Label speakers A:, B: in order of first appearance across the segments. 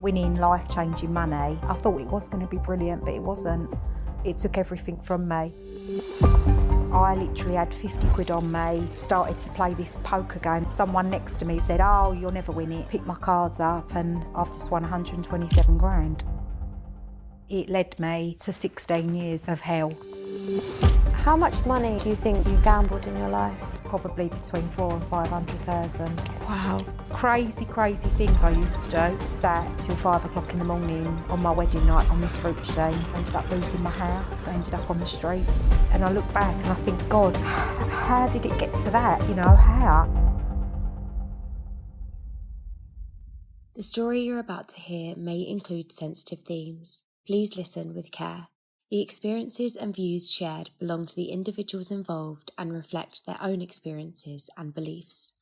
A: Winning life-changing money, I thought it was going to be brilliant, but it wasn't. It took everything from me. I literally had 50 quid on me, started to play this poker game. Someone next to me said, "Oh, you'll never win it." Picked my cards up and I've just won 127 grand. It led me to 16 years of hell.
B: How much money do you think you gambled in your life?
A: Probably between 400,000 and 500,000.
B: Wow.
A: Crazy, crazy things I used to do. Sat till 5 o'clock in the morning on my wedding night on this fruit machine. Ended up losing my house, ended up on the streets. And I look back and I think, God, how did it get to that? You know, how?
C: The story you're about to hear may include sensitive themes. Please listen with care. The experiences and views shared belong to the individuals involved and reflect their own experiences and beliefs.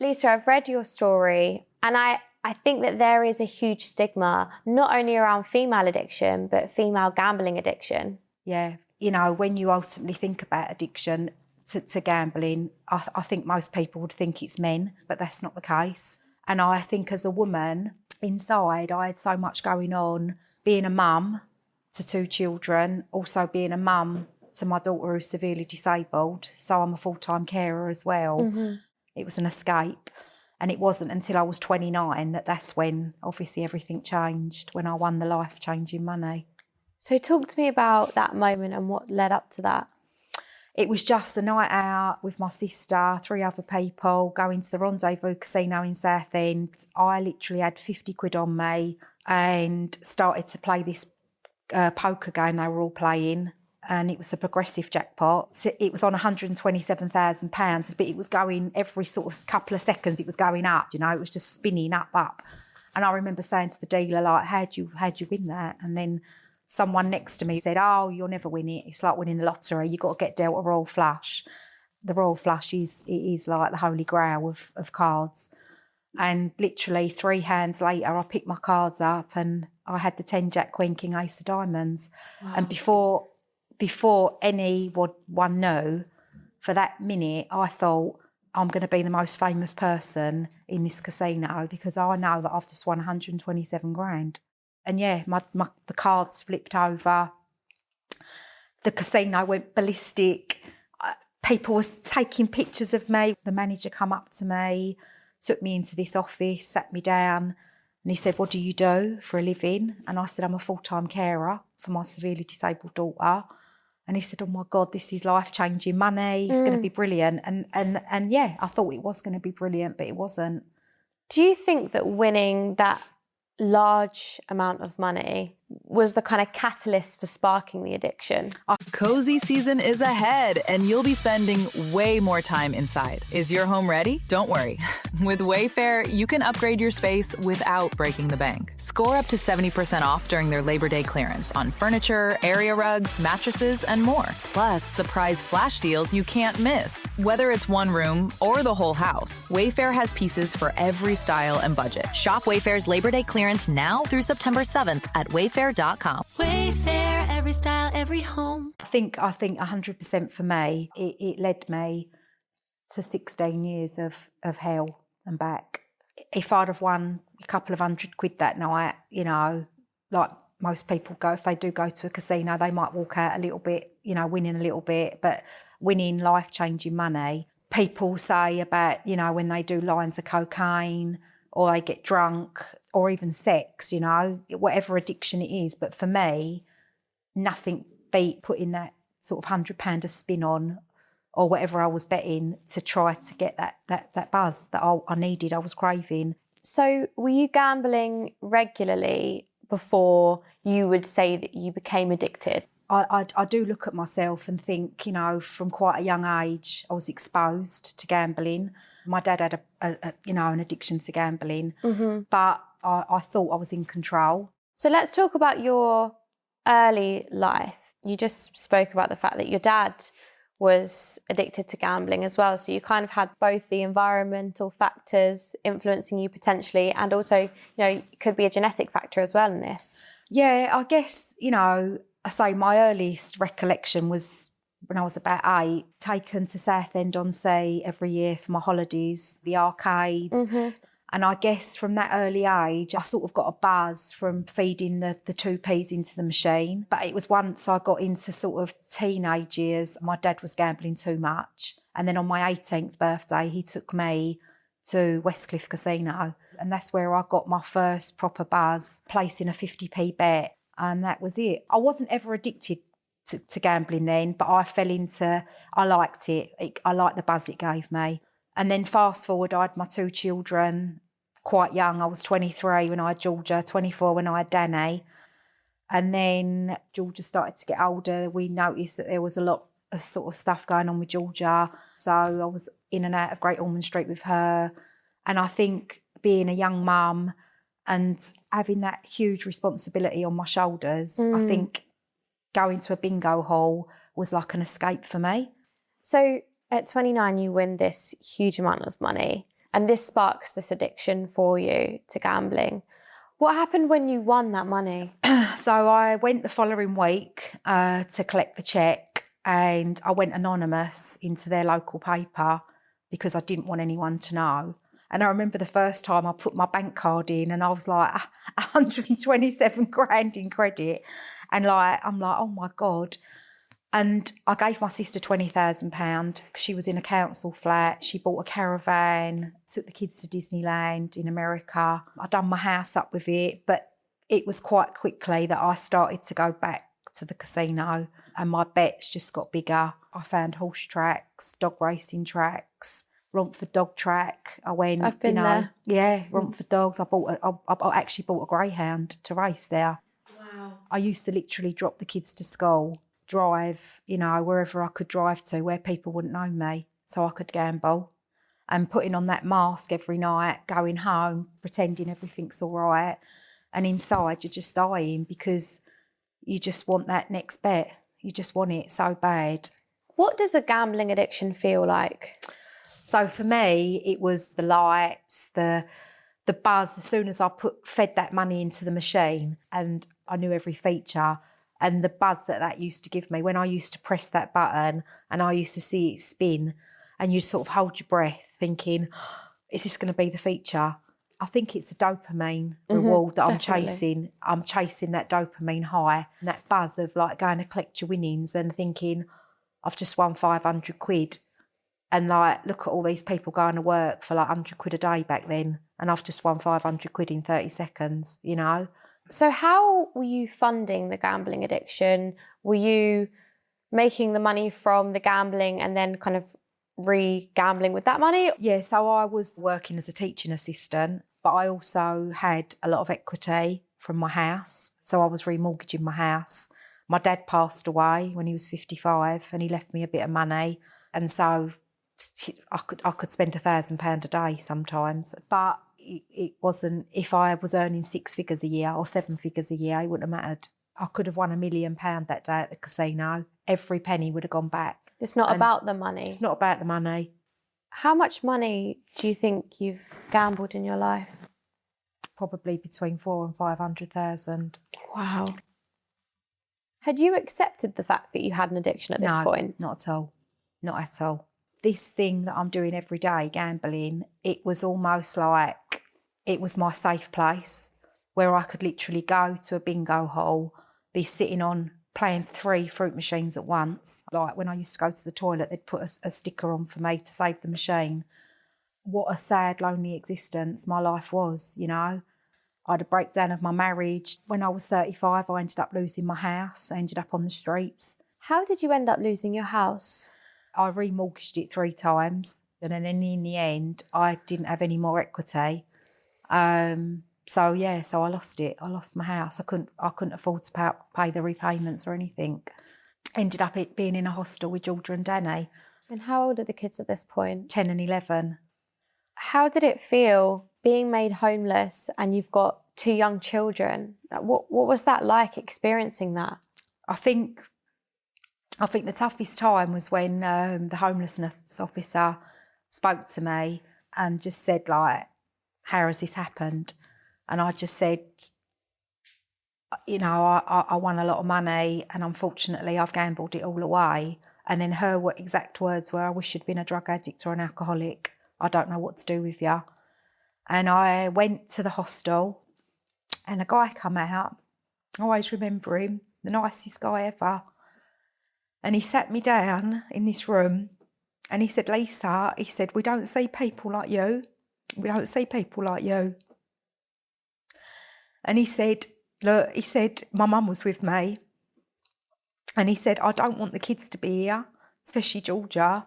B: Lisa, I've read your story and I think that there is a huge stigma, not only around female addiction, but female gambling addiction.
A: Yeah, you know, when you ultimately think about addiction to gambling, I think most people would think it's men, but that's not the case. And I think as a woman, inside, I had so much going on, being a mum to 2 children, also being a mum to my daughter who's severely disabled, so I'm a full-time carer as well. Mm-hmm. It was an escape, and it wasn't until I was 29 that's when obviously everything changed, when I won the life-changing money.
B: So talk to me about that moment and what led up to that.
A: It was just a night out with my sister, 3 other people, going to the Rendezvous Casino in Southend. I literally had 50 quid on me and started to play this poker game they were all playing, and it was a progressive jackpot. So it was on £127,000, but it was going every sort of couple of seconds, it was going up, you know, it was just spinning up. And I remember saying to the dealer, like, how'd you win that? And then someone next to me said, "Oh, you'll never win it. It's like winning the lottery. You've got to get dealt a Royal Flush." The Royal Flush is like the holy grail of cards. And literally 3 hands later, I picked my cards up and I had the 10 Jack, Queen, King, Ace of Diamonds. Wow. And before anyone knew, for that minute, I thought, I'm going to be the most famous person in this casino because I know that I've just won 127 grand. And yeah, the cards flipped over. The casino went ballistic. People were taking pictures of me. The manager come up to me, took me into this office, sat me down, and he said, "What do you do for a living?" And I said, "I'm a full-time carer for my severely disabled daughter." And he said, "Oh my God, this is life-changing money. It's going to be brilliant." And yeah, I thought it was going to be brilliant, but it wasn't.
B: Do you think that winning that large amount of money was the kind of catalyst for sparking the addiction?
D: Cozy season is ahead, and you'll be spending way more time inside. Is your home ready? Don't worry. With Wayfair, you can upgrade your space without breaking the bank. Score up to 70% off during their Labor Day clearance on furniture, area rugs, mattresses, and more. Plus, surprise flash deals you can't miss. Whether it's one room or the whole house, Wayfair has pieces for every style and budget.
E: Shop Wayfair's Labor Day clearance now through September 7th at Wayfair.com.
C: Wayfair, every style, every home.
A: I think 100% for me, it led me to 16 years of hell and back. If I'd have won a couple of £100 that night, you know, like most people go, if they do go to a casino, they might walk out a little bit, you know, winning a little bit, but winning life-changing money. People say about, you know, when they do lines of cocaine or they get drunk or even sex, you know, whatever addiction it is. But for me, nothing beat putting that sort of £100 a spin on or whatever I was betting to try to get that buzz that I needed, I was craving.
B: So were you gambling regularly before you would say that you became addicted?
A: I do look at myself and think, you know, from quite a young age, I was exposed to gambling. My dad had an addiction to gambling, but I thought I was in control.
B: So let's talk about your early life. You just spoke about the fact that your dad was addicted to gambling as well. So you kind of had both the environmental factors influencing you potentially, and also, you know, it could be a genetic factor as well in this.
A: Yeah, I guess, you know, I say my earliest recollection was when I was about 8, taken to Southend on Sea every year for my holidays, the arcades. And I guess from that early age, I sort of got a buzz from feeding the 2p's into the machine. But it was once I got into sort of teenage years, my dad was gambling too much. And then on my 18th birthday, he took me to Westcliff Casino. And that's where I got my first proper buzz, placing a 50p bet. And that was it. I wasn't ever addicted to gambling then, but I liked it. I liked the buzz it gave me. And then fast forward, I had my 2 children quite young. I was 23 when I had Georgia, 24 when I had Danny. And then Georgia started to get older. We noticed that there was a lot of sort of stuff going on with Georgia. So I was in and out of Great Ormond Street with her. And I think being a young mum and having that huge responsibility on my shoulders, I think going to a bingo hall was like an escape for me.
B: So at 29, you win this huge amount of money, and this sparks this addiction for you to gambling. What happened when you won that money?
A: So I went the following week to collect the cheque, and I went anonymous into their local paper because I didn't want anyone to know. And I remember the first time I put my bank card in and I was like 127 grand in credit. And I'm like, oh my God. And I gave my sister £20,000 because she was in a council flat. She bought a caravan, took the kids to Disneyland in America. I done my house up with it, but it was quite quickly that I started to go back to the casino and my bets just got bigger. I found horse tracks, dog racing tracks, Romford dog track. I went,
B: I've been there.
A: Yeah, Romford dogs. I actually bought a greyhound to race there.
B: Wow.
A: I used to literally drop the kids to school, drive, wherever I could drive to, where people wouldn't know me, so I could gamble. And putting on that mask every night, going home, pretending everything's all right. And inside, you're just dying because you just want that next bet. You just want it so bad.
B: What does a gambling addiction feel like?
A: So for me, it was the lights, the buzz. As soon as I fed that money into the machine and I knew every feature, and the buzz that used to give me when I used to press that button and I used to see it spin, and you sort of hold your breath thinking, is this going to be the feature? I think it's a dopamine reward that I'm chasing. I'm chasing that dopamine high and that buzz of like going to collect your winnings and thinking, I've just won 500 quid. And like, look at all these people going to work for like 100 quid a day back then. And I've just won 500 quid in 30 seconds,
B: So how were you funding the gambling addiction? Were you making the money from the gambling and then kind of re-gambling with that money?
A: Yeah, so I was working as a teaching assistant, but I also had a lot of equity from my house. So I was remortgaging my house. My dad passed away when he was 55 and he left me a bit of money. And so I could spend £1,000 a day sometimes. But it wasn't, if I was earning 6 figures a year or 7 figures a year, it wouldn't have mattered. I could have won £1 million that day at the casino. Every penny would have gone back.
B: It's not about the money.
A: It's not about the money.
B: How much money do you think you've gambled in your life?
A: Probably between 400,000 and 500,000.
B: Wow. Had you accepted the fact that you had an addiction at this point?
A: No, not at all. Not at all. This thing that I'm doing every day, gambling, it was almost like it was my safe place where I could literally go to a bingo hall, be sitting on playing 3 fruit machines at once. Like when I used to go to the toilet, they'd put a sticker on for me to save the machine. What a sad, lonely existence my life was, I had a breakdown of my marriage. When I was 35, I ended up losing my house. I ended up on the streets.
B: How did you end up losing your house?
A: I remortgaged it 3 times. And then in the end, I didn't have any more equity. So I lost it. I lost my house. I couldn't afford to pay the repayments or anything. Ended up being in a hostel with Georgia and Danny.
B: And how old are the kids at this point?
A: 10 and 11.
B: How did it feel being made homeless and you've got 2 young children? What was that like, experiencing that?
A: I think the toughest time was when the homelessness officer spoke to me and just said, like, how has this happened? And I just said, I won a lot of money and unfortunately I've gambled it all away. And then her exact words were, I wish you'd been a drug addict or an alcoholic. I don't know what to do with you. And I went to the hostel and a guy come out. I always remember him, the nicest guy ever. And he sat me down in this room and he said, Lisa, he said, we don't see people like you. We don't see people like you. And he said, look, he said, my mum was with me. And he said, I don't want the kids to be here, especially Georgia.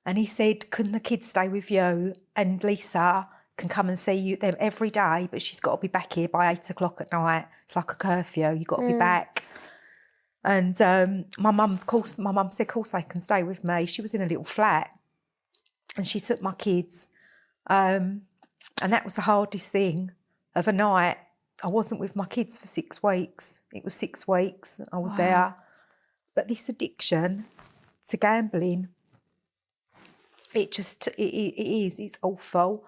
A: And he said, can the kids stay with you? And Lisa can come and see them every day, but she's got to be back here by 8 o'clock at night. It's like a curfew. You've got to be back. And my mum said, of course they can stay with me. She was in a little flat and she took my kids. And that was the hardest thing of a night. I wasn't with my kids for 6 weeks. It was 6 weeks I was there. But this addiction to gambling, it's awful.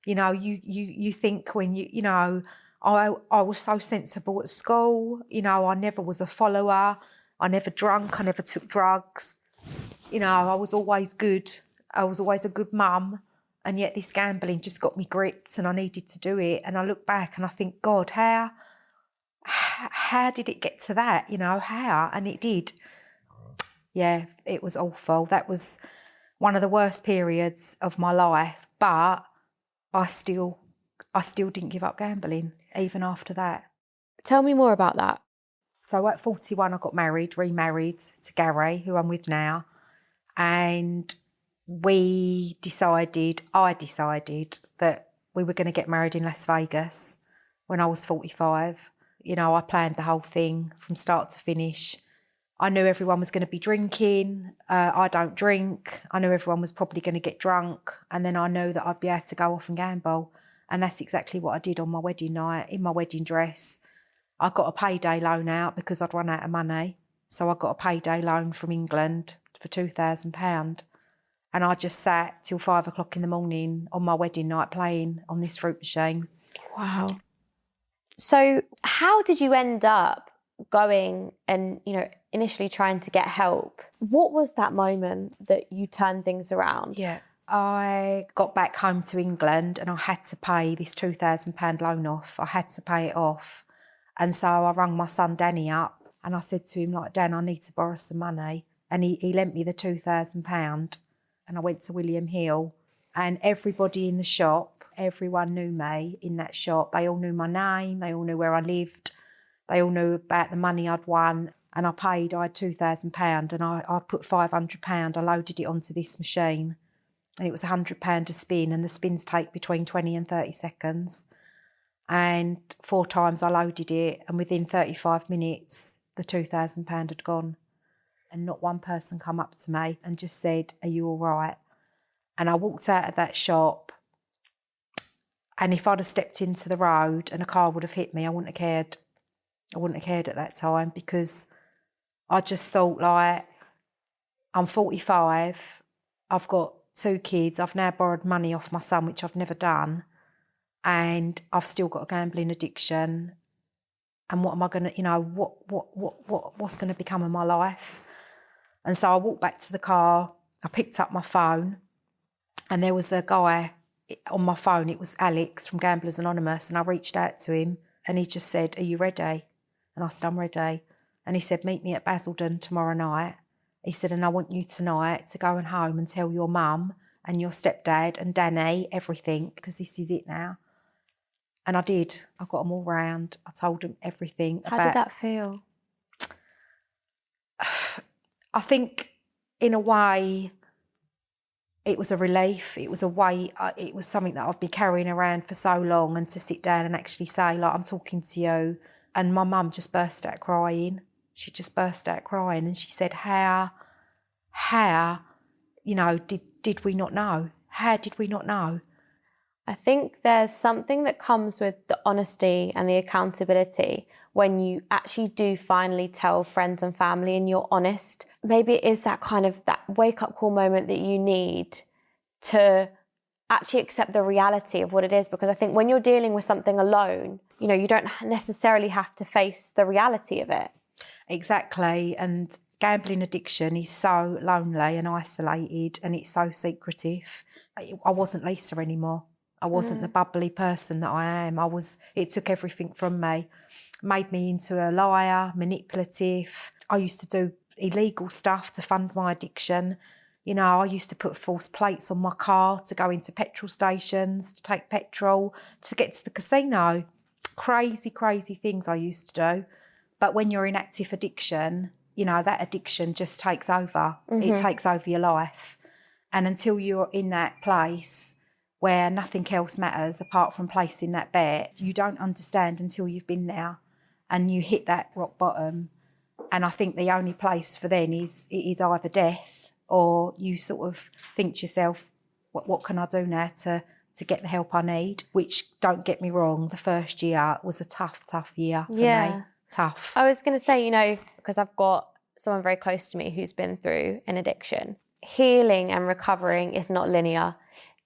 A: You know, you think when you know, I was so sensible at school. You know, I never was a follower. I never drank. I never took drugs. You know, I was always good. I was always a good mum. And yet this gambling just got me gripped and I needed to do it. And I look back and I think, God, how did it get to that? You know, how? And it did. Yeah, it was awful. That was one of the worst periods of my life. But I still didn't give up gambling, even after that.
B: Tell me more about that.
A: So at 41, I got remarried to Gary, who I'm with now. And I decided that we were going to get married in Las Vegas when I was 45. You know, I planned the whole thing from start to finish. I knew everyone was going to be drinking. I don't drink. I knew everyone was probably going to get drunk. And then I knew that I'd be able to go off and gamble. And that's exactly what I did on my wedding night, in my wedding dress. I got a payday loan out because I'd run out of money. So I got a payday loan from England for £2,000. And I just sat till 5 o'clock in the morning on my wedding night playing on this fruit machine.
B: Wow. So how did you end up going and, you know, initially trying to get help? What was that moment that you turned things around?
A: Yeah. I got back home to England and I had to pay this £2,000 loan off. I had to pay it off. And so I rang my son Danny up and I said to him, like, Dan, I need to borrow some money. And he lent me the £2,000 and I went to William Hill and everybody in the shop, everyone knew me in that shop. They all knew my name. They all knew where I lived. They all knew about the money I'd won. And I had £2,000 and I put £500. I loaded it onto this machine. And it was £100 a spin, and the spins take between 20 and 30 seconds. And 4 times I loaded it, and within 35 minutes, the £2,000 had gone. And not one person come up to me and just said, are you all right? And I walked out of that shop, and if I'd have stepped into the road and a car would have hit me, I wouldn't have cared. I wouldn't have cared at that time because I just thought, like, I'm 45, I've got 2 kids, I've now borrowed money off my son, which I've never done, and I've still got a gambling addiction. And what am I going to, you know, what's going to become of my life? And so I walked back to the car, I picked up my phone, and there was a guy on my phone. It was Alex from Gamblers Anonymous, and I reached out to him, and he just said, are you ready? And I said, I'm ready. And he said, meet me at Basildon tomorrow night. He said, and I want you tonight to go home and tell your mum and your stepdad and Danny everything, because this is it now. And I did. I got them all round. I told them everything.
B: How did that feel?
A: I think, in a way, it was a relief. It was a way. It was something that I've been carrying around for so long, and to sit down and actually say, like, I'm talking to you. And my mum just burst out crying. She just burst out crying, and she said, how, you know, did we not know? How did we not know?
B: I think there's something that comes with the honesty and the accountability when you actually do finally tell friends and family and you're honest. Maybe it is that kind of that wake-up call moment that you need to actually accept the reality of what it is. Because I think when you're dealing with something alone, you know, you don't necessarily have to face the reality of it.
A: Exactly. And gambling addiction is so lonely and isolated, and it's so secretive. I wasn't Lisa anymore. I wasn't the bubbly person that I am. It took everything from me, made me into a liar, manipulative. I used to do illegal stuff to fund my addiction. You know, I used to put false plates on my car to go into petrol stations, to take petrol, to get to the casino. Crazy, crazy things I used to do. But when you're in active addiction, you know, that addiction just takes over. It takes over your life. And until you're in that place where nothing else matters apart from placing that bet, you don't understand until you've been there and you hit that rock bottom. And I think the only place for then is either death, or you sort of think to yourself, what can I do now to get the help I need? Which, don't get me wrong, the first year was a tough year for me. Tough.
B: I was going to say, you know, because I've got someone very close to me who's been through an addiction. Healing and recovering is not linear.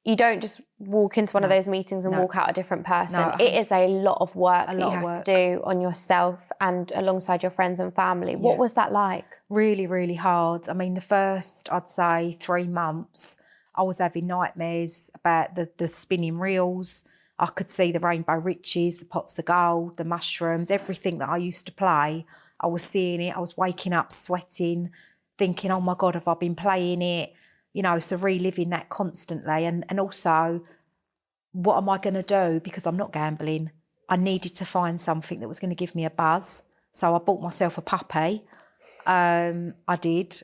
B: You don't just walk into one of those meetings and walk out a different person.
A: No,
B: it is a lot of work that you have to do on yourself and alongside your friends and family. What was that like?
A: Really, really hard. I mean, the first, I'd say, 3 months, I was having nightmares about the spinning reels. I could see the rainbow riches, the pots of gold, the mushrooms, everything that I used to play. I was seeing it. I was waking up sweating, thinking, oh my God, have I been playing it? You know, so reliving that constantly. And also, what am I going to do? Because I'm not gambling. I needed to find something that was going to give me a buzz. So I bought myself a puppy. I did.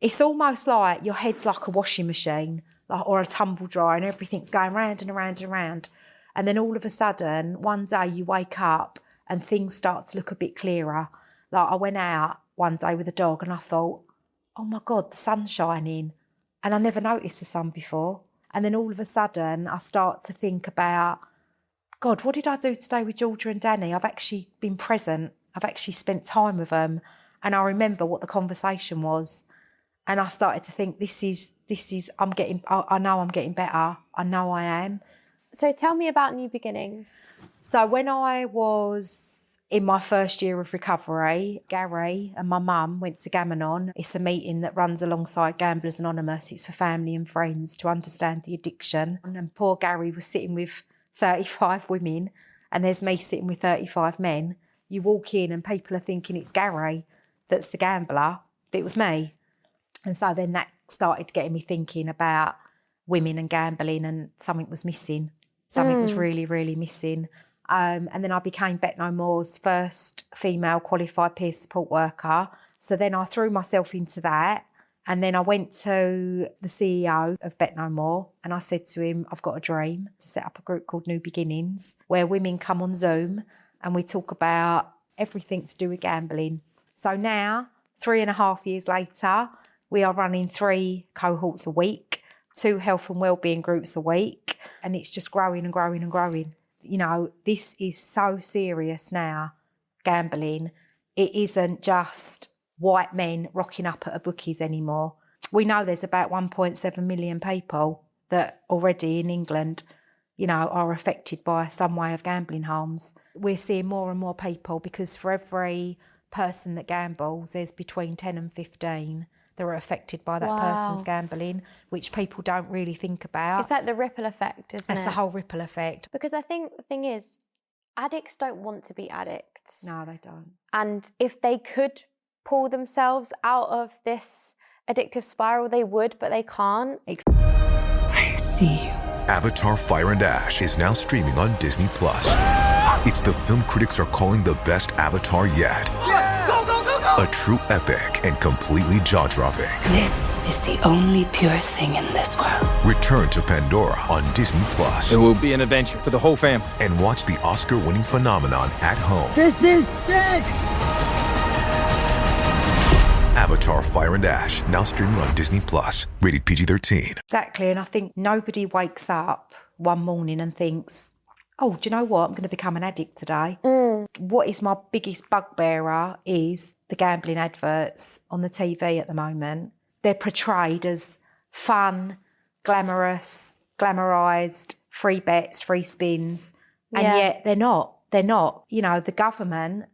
A: It's almost like your head's like a washing machine, or a tumble dryer, and everything's going round and around and around. And then all of a sudden, one day you wake up and things start to look a bit clearer. Like, I went out one day with a dog and I thought, oh my God, the sun's shining. And I never noticed the sun before. And then all of a sudden, I start to think about, God, what did I do today with Georgia and Danny? I've actually been present. I've actually spent time with them. And I remember what the conversation was. And I started to think, I know I'm getting better. I know I am.
B: So tell me about New Beginnings.
A: So when I was in my first year of recovery, Gary and my mum went to Gamanon. It's a meeting that runs alongside Gamblers Anonymous. It's for family and friends to understand the addiction. And poor Gary was sitting with 35 women, and there's me sitting with 35 men. You walk in and people are thinking it's Gary that's the gambler, but it was me. And so then that started getting me thinking about women and gambling, and something was missing. Something was really, really missing. And then I became Betknowmore's first female qualified peer support worker. So then I threw myself into that. And then I went to the CEO of Betknowmore and I said to him, I've got a dream to set up a group called New Beginnings, where women come on Zoom and we talk about everything to do with gambling. So now, 3.5 years later, we are running 3 cohorts a week, 2 health and wellbeing groups a week, and it's just growing and growing and growing. You know, this is so serious now, gambling. It isn't just white men rocking up at a bookies anymore. We know there's about 1.7 million people that already in England, you know, are affected by some way of gambling harms. We're seeing more and more people, because for every person that gambles, there's between 10 and 15 that are affected by that person's gambling, which people don't really think about.
B: It's like the ripple effect, isn't it?
A: It's the whole ripple effect.
B: Because I think the thing is, addicts don't want to be addicts.
A: No, they don't.
B: And if they could pull themselves out of this addictive spiral, they would, but they can't.
F: I see you. Avatar: Fire and Ash is now streaming on Disney+. It's the film critics are calling the best Avatar yet. A true epic and completely jaw-dropping.
G: This is the only pure thing in this world.
F: Return to Pandora on Disney+.
H: It will be an adventure for the whole family.
F: And watch the Oscar-winning phenomenon at home.
I: This is sick!
F: Avatar: Fire and Ash, now streaming on Disney+. Rated PG-13.
A: Exactly, and I think nobody wakes up one morning and thinks, oh, do you know what? I'm going to become an addict today. What is my biggest bugbearer is the gambling adverts on the TV at the moment. They're portrayed as fun, glamorous, glamorised, free bets, free spins, and yet they're not. They're not. You know, the government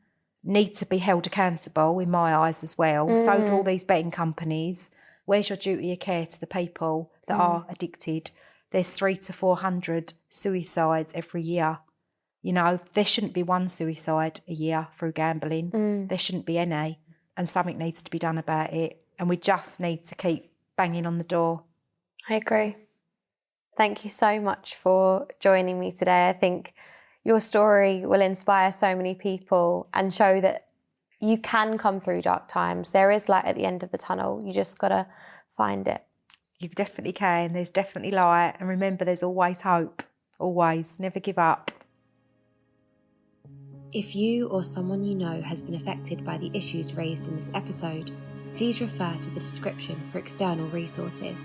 A: need to be held accountable in my eyes as well. So do all these betting companies. Where's your duty of care to the people that are addicted? there's 300 to 400 suicides every year. You know, there shouldn't be one suicide a year through gambling. There shouldn't be any. And something needs to be done about it. And we just need to keep banging on the door.
B: I agree. Thank you so much for joining me today. I think your story will inspire so many people and show that you can come through dark times. There is light at the end of the tunnel. You just got to find it.
A: You definitely can. There's definitely light. And remember, there's always hope. Always. Never give up.
C: If you or someone you know has been affected by the issues raised in this episode, please refer to the description for external resources.